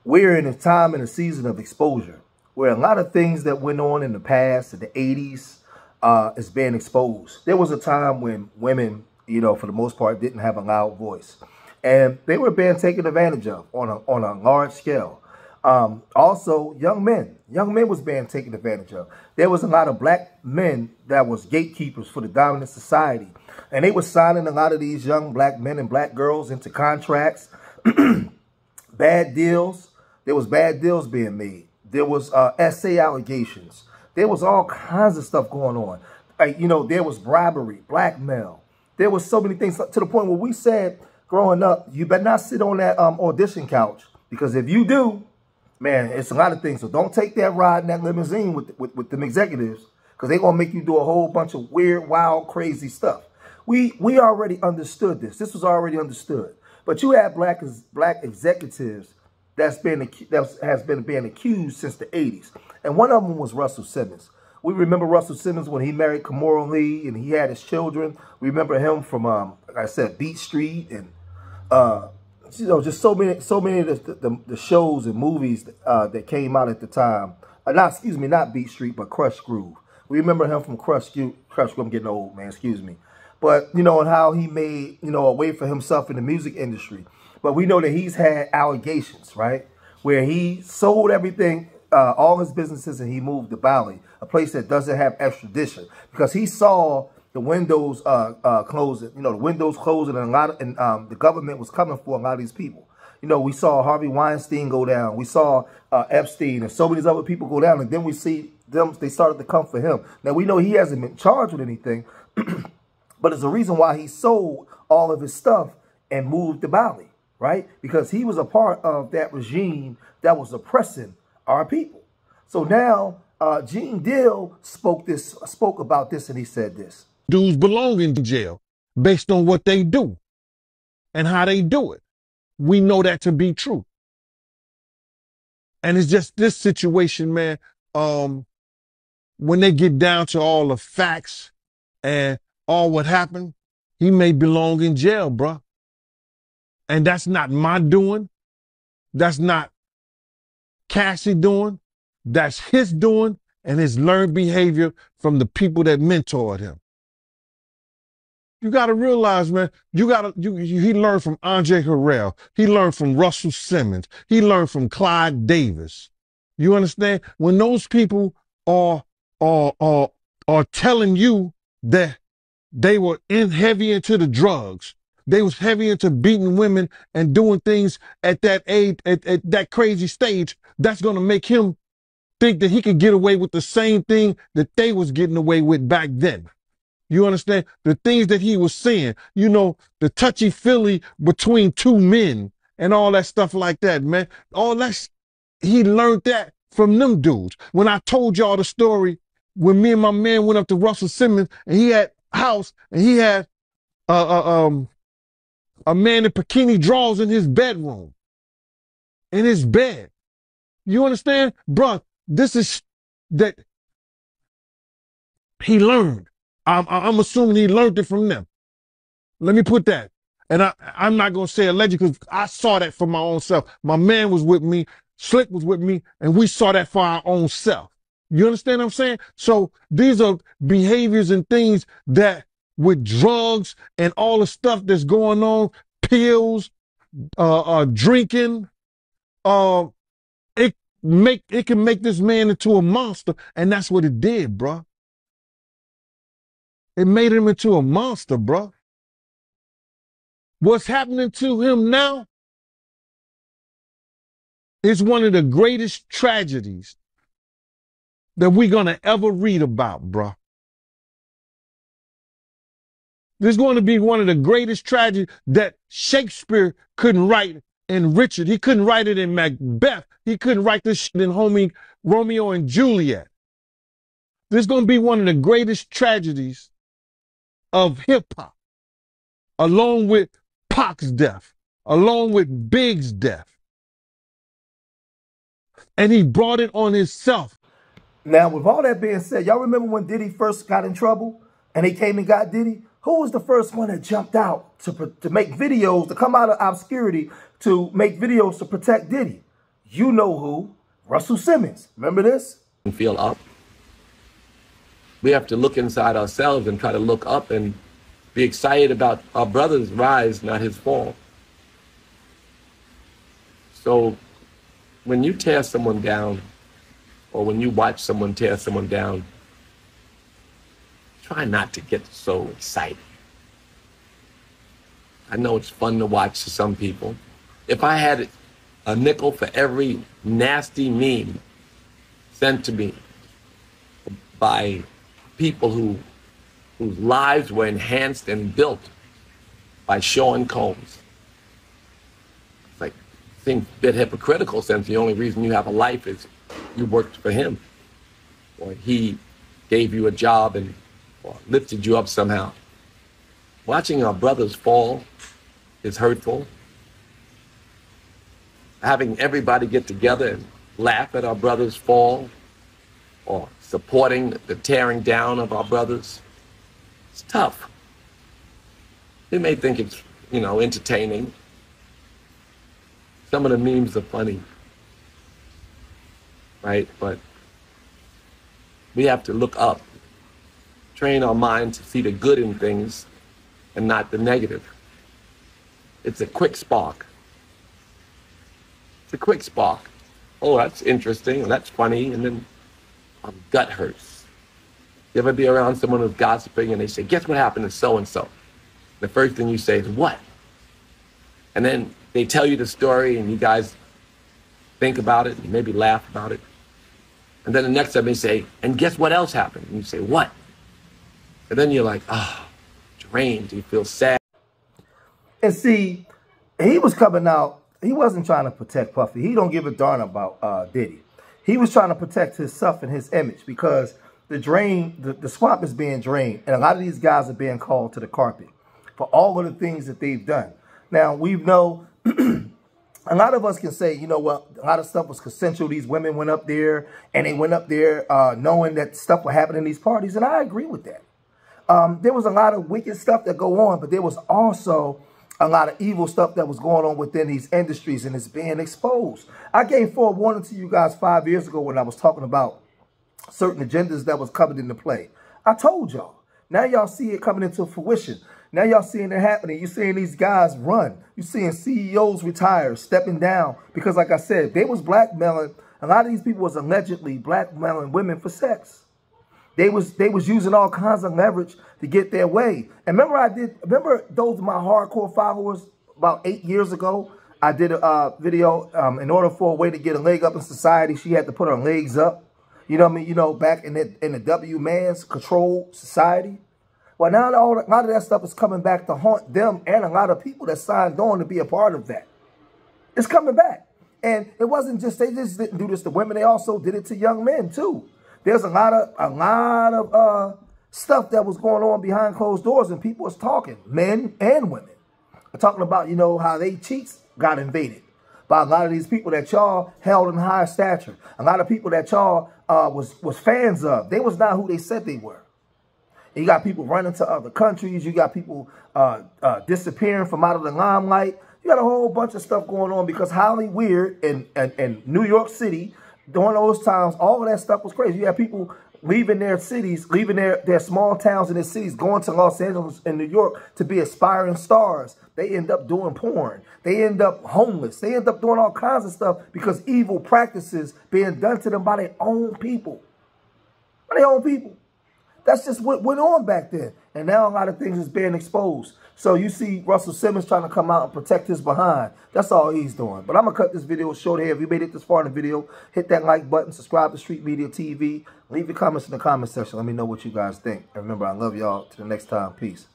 we're in a time and a season of exposure where a lot of things that went on in the past, in the 80s, is being exposed. There was a time when women, you know, for the most part, didn't have a loud voice. And they were being taken advantage of on a large scale. Also, young men was being taken advantage of. There was a lot of black men that was gatekeepers for the dominant society. And they were signing a lot of these young black men and black girls into contracts, bad deals. There was bad deals being made. There was SA allegations. There was all kinds of stuff going on. You know, there was bribery, blackmail. There was so many things to the point where we said growing up, you better not sit on that audition couch, because if you do, man, it's a lot of things. So don't take that ride in that limousine with them executives, because they're going to make you do a whole bunch of weird, wild, crazy stuff. We already understood this. This was already understood. But you have black executives has been being accused since the 80s. And one of them was Russell Simmons. We remember Russell Simmons when he married Kimora Lee and he had his children. We remember him from, like I said, Beat Street and, you know, just so many of the shows and movies that came out at the time. Not Beat Street, but Crush Groove. We remember him from Crush Groove. I'm getting old, man, excuse me. But, you know, and how he made, you know, a way for himself in the music industry. But we know that he's had allegations, right, where he sold everything, all his businesses, and he moved to Bali, a place that doesn't have extradition, because he saw the windows closing, you know, the windows closing, and the government was coming for a lot of these people. You know, we saw Harvey Weinstein go down. We saw Epstein and so many other people go down, and then we see them, they started to come for him. Now, we know he hasn't been charged with anything, but there's a reason why he sold all of his stuff and moved to Bali, right? Because he was a part of that regime that was oppressing our people. So now, Gene Deal spoke about this, and he said this. Dudes belong in jail based on what they do and how they do it. We know that to be true. And it's just this situation, man, when they get down to all the facts and all what happened, he may belong in jail, bruh. And that's not my doing. That's not Cassie doing. That's his doing and his learned behavior from the people that mentored him. You got to realize, man, he learned from Andre Harrell. He learned from Russell Simmons. He learned from Clyde Davis. You understand? When those people are telling you that they were heavy into the drugs, they was heavy into beating women and doing things at that age, at that crazy stage, that's going to make him think that he could get away with the same thing that they was getting away with back then. You understand? The things that he was saying, you know, the touchy-feely between two men and all that stuff like that, man. All that, he learned that from them dudes. When I told y'all the story, when me and my man went up to Russell Simmons and he had a house and he had a man in bikini drawers in his bedroom, in his bed. You understand? Bruh, this is that he learned. I'm assuming he learned it from them. Let me put that. And I'm not going to say allegedly because I saw that for my own self. My man was with me, Slick was with me, and we saw that for our own self. You understand what I'm saying? So these are behaviors and things that with drugs and all the stuff that's going on, pills, drinking, it can make this man into a monster, and that's what it did, bruh. It made him into a monster, bruh. What's happening to him now is one of the greatest tragedies that we're gonna ever read about, bruh. This is going to be one of the greatest tragedies that Shakespeare couldn't write in Richard. He couldn't write it in Macbeth. He couldn't write this shit in Romeo and Juliet. This is going to be one of the greatest tragedies of hip-hop, along with Pac's death, along with Big's death. And he brought it on himself. Now, with all that being said, y'all remember when Diddy first got in trouble and they came and got Diddy? Who was the first one that jumped out to make videos, to come out of obscurity, to make videos to protect Diddy? You know who? Russell Simmons. Remember this? And feel up. We have to look inside ourselves and try to look up and be excited about our brother's rise, not his fall. So when you tear someone down, or when you watch someone tear someone down, try not to get so excited. I know it's fun to watch to some people. If I had a nickel for every nasty meme sent to me by people whose lives were enhanced and built by Sean Combs, it's like, I think a bit hypocritical, since the only reason you have a life is you worked for him, or he gave you a job and or lifted you up somehow. Watching our brothers fall is hurtful. Having everybody get together and laugh at our brothers fall, or supporting the tearing down of our brothers, it's tough. You may think it's, entertaining. Some of the memes are funny, right? But we have to look up, train our mind to see the good in things and not the negative. It's a quick spark. It's a quick spark. Oh, that's interesting, and that's funny, and then our gut hurts. You ever be around someone who's gossiping and they say, guess what happened to so-and-so? The first thing you say is, what? And then they tell you the story and you guys think about it and maybe laugh about it. And then the next time they say, and guess what else happened? And you say, what? And then you're like, drained, you feel sad. And see, he was coming out, he wasn't trying to protect Puffy. He don't give a darn about Diddy. He was trying to protect himself and his image, because the swamp is being drained, and a lot of these guys are being called to the carpet for all of the things that they've done. Now, we know a lot of us can say, you know what, a lot of stuff was consensual. These women went up there, and they went up there knowing that stuff would happen in these parties, and I agree with that. There was a lot of wicked stuff that go on, but there was also a lot of evil stuff that was going on within these industries, and it's being exposed. I gave forewarning to you guys 5 years ago when I was talking about certain agendas that was coming into play. I told y'all. Now y'all see it coming into fruition. Now y'all seeing it happening. You're seeing these guys run. You're seeing CEOs retire, stepping down, because like I said, they was blackmailing. A lot of these people was allegedly blackmailing women for sex. They was using all kinds of leverage to get their way. And remember those of my hardcore followers about 8 years ago? I did a video, in order for a way to get a leg up in society, she had to put her legs up. You know what I mean? You know, back in the W man's controlled society. Well, now a lot of that stuff is coming back to haunt them and a lot of people that signed on to be a part of that. It's coming back. And it wasn't just, they just didn't do this to women. They also did it to young men too. There's a lot of stuff that was going on behind closed doors, and people was talking, men and women. They're talking about, you know, how they cheeks got invaded by a lot of these people that y'all held in high stature. A lot of people that y'all was fans of. They was not who they said they were. And you got people running to other countries. You got people disappearing from out of the limelight. You got a whole bunch of stuff going on because Hollywood and New York City, during those times, all of that stuff was crazy. You had people leaving their cities, leaving their small towns and their cities, going to Los Angeles and New York to be aspiring stars. They end up doing porn. They end up homeless. They end up doing all kinds of stuff because evil practices being done to them by their own people. By their own people. That's just what went on back then. And now a lot of things is being exposed. So you see Russell Simmons trying to come out and protect his behind. That's all he's doing. But I'm going to cut this video short here. If you made it this far in the video, hit that like button, subscribe to Street Media TV. Leave your comments in the comment section. Let me know what you guys think. And remember, I love y'all. Till the next time. Peace.